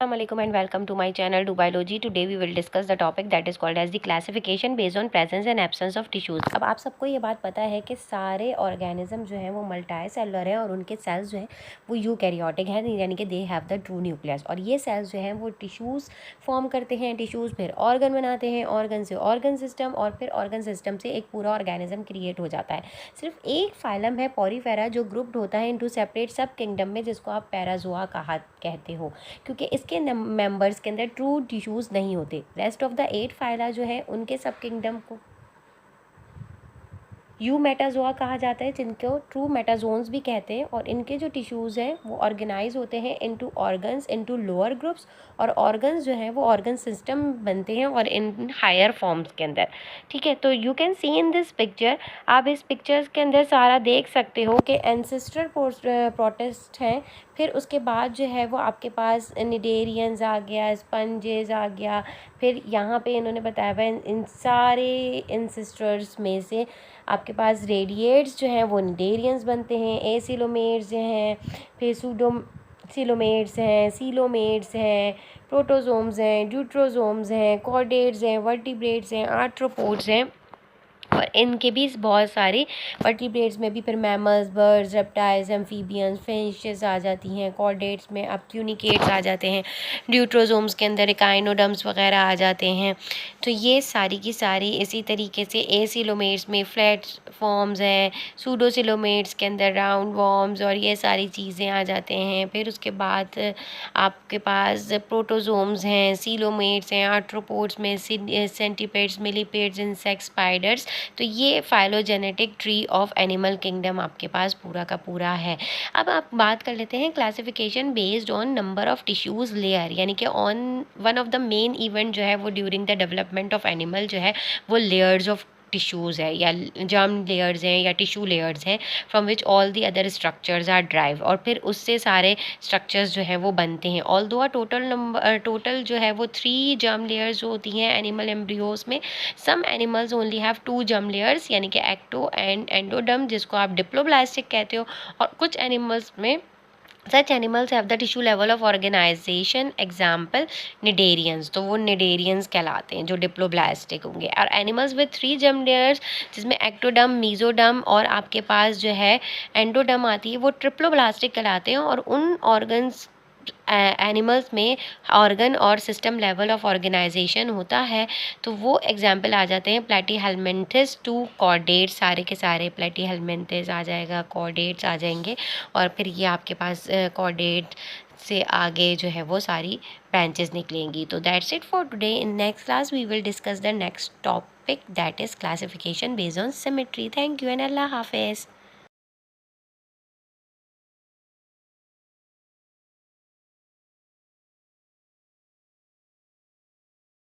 Assalamualaikum and welcome to my channel Dubiology. Today we will discuss the topic that is called as the classification based on presence and absence of tissues. अब आप सबको ये बात पता है कि सारे ऑर्गेनिज्म जो हैं वो मल्टी सेलुलर हैं और उनके सेल्स जो हैं वो यूकैरियोटिक हैं, यानी कि they have the true nucleus. और ये सेल्स जो हैं वो टिश्यूज़ फॉर्म करते हैं, टिश्यूज़ फिर ऑर्गन बनाते हैं, ऑर्गन से ऑर्गन सिस्टम और फिर ऑर्गन सिस्टम से एक पूरा ऑर्गेनिज्म क्रिएट हो जाता है। सिर्फ एक फाइलम है पॉरीफेरा जो ग्रुप्ड होता है इनटू सेपरेट सब किंगडम में, जिसको आप पैराजोआ कहते हो, क्योंकि इसके मेंबर्स के अंदर ट्रू टिश्यूज़ नहीं होते। रेस्ट ऑफ द 8 फाइला जो है उनके सब किंगडम को यू मेटाजोआ कहा जाता है, जिनको ट्रू मेटाजोन्स भी कहते हैं। और इनके जो टिश्यूज़ हैं वो ऑर्गेनाइज होते हैं into organs, into lower groups, और ऑर्गन्स जो हैं वो ऑर्गन सिस्टम बनते हैं और इन हायर फॉर्म्स के अंदर। ठीक है, तो you can see in this picture, आप इस पिक्चर्स के अंदर सारा देख सकते हो कि एंसेस्ट्रल प्रोटिस्ट हैं, फिर उसके बाद जो है वो आपके पास निडेरियंस आ गया, स्पंजेस आ गया, फिर यहाँ पे इन्होंने बताया हुआ इन सारे एंसेस्टर्स में से आपके पास रेडिएट्स जो हैं वो निडेरियंस बनते हैं, एसिलोमेट्स जो हैं, फिर सिलोमेट्स हैं, सीलोमेट्स हैं, प्रोटोजोम्स हैं, ड्यूट्रोजोम्स हैं, कॉर्डेट्स हैं, वर्टिब्रेट्स हैं, आर्थ्रोपोड्स हैं। और इनके भी बहुत सारे वर्टिब्रेट्स में भी फिर mammals, birds, reptiles, amphibians, fishes आ जाती हैं। कॉर्डेट्स में अब ट्यूनिकेट्स आ जाते हैं। ड्यूट्रोजोम्स के अंदर एकाइनोडर्म्स वगैरह आ जाते हैं। तो ये सारी की सारी इसी तरीके से एसिलोमेट्स में फ्लैट फॉर्म्स हैं, सूडोसिलोमेट्स के अंदर राउंड वॉर्म्स और ये सारी चीज़ें आ जाते हैं। फिर उसके बाद आपके पास प्रोटोजोम्स हैं, सीलोमेट्स हैं, आर्थ्रोपोड्स में सेंटीपेड्स, मिलीपेड्स, इंसेक्ट, स्पाइडर्स। तो ये phylogenetic tree of animal kingdom आपके पास पूरा का पूरा है। अब आप बात कर लेते हैं classification based on number of tissues layer, यानी कि on one of the main event जो है वो during the development of animal जो है वो लेयर्स ऑफ टिश्यूज़ है या जर्म लेयर्स हैं या टिश्यू लेयर्स हैं, from which all the other structures are drive, और फिर उससे सारे स्ट्रक्चर्स जो हैं वो बनते हैं। ऑल्दो टोटल जो है वो 3 जर्म लेयर्स जो होती हैं एनिमल एम्ब्रियोज में, some animals only have 2 germ layers, यानी कि एक्टो एंड एंडोडर्म, जिसको आप डिप्लोब्लास्टिक कहते हो। और कुछ एनिमल्स में such animals have the tissue level of organisation, example cnidarians, तो वो निडेरियंस कहलाते हैं जो डिप्लोब्लास्टिक होंगे। और एनिमल्स विद 3 जर्म लेयर्स, जिसमें एक्टोडर्म, मीजोडर्म और आपके पास जो है एंडोडर्म आती है, वो ट्रिप्लोब्लास्टिक कहलाते हैं। और उन ऑर्गन्स एनिमल्स में ऑर्गन और सिस्टम लेवल ऑफ ऑर्गेनाइजेशन होता है, तो वो एग्जाम्पल आ जाते हैं प्लेटीहेलमिन्थस टू कॉर्डेट्स, सारे के सारे प्लेटीहेलमिन्थस आ जाएगा, कॉर्डेट्स आ जाएंगे। और फिर ये आपके पास कॉर्डेट से आगे जो है वो सारी ब्रांचेस निकलेंगी। तो that's it for today. In next class we will discuss the next topic, that is classification based on symmetry. Thank you and अल्लाह हाफिज़।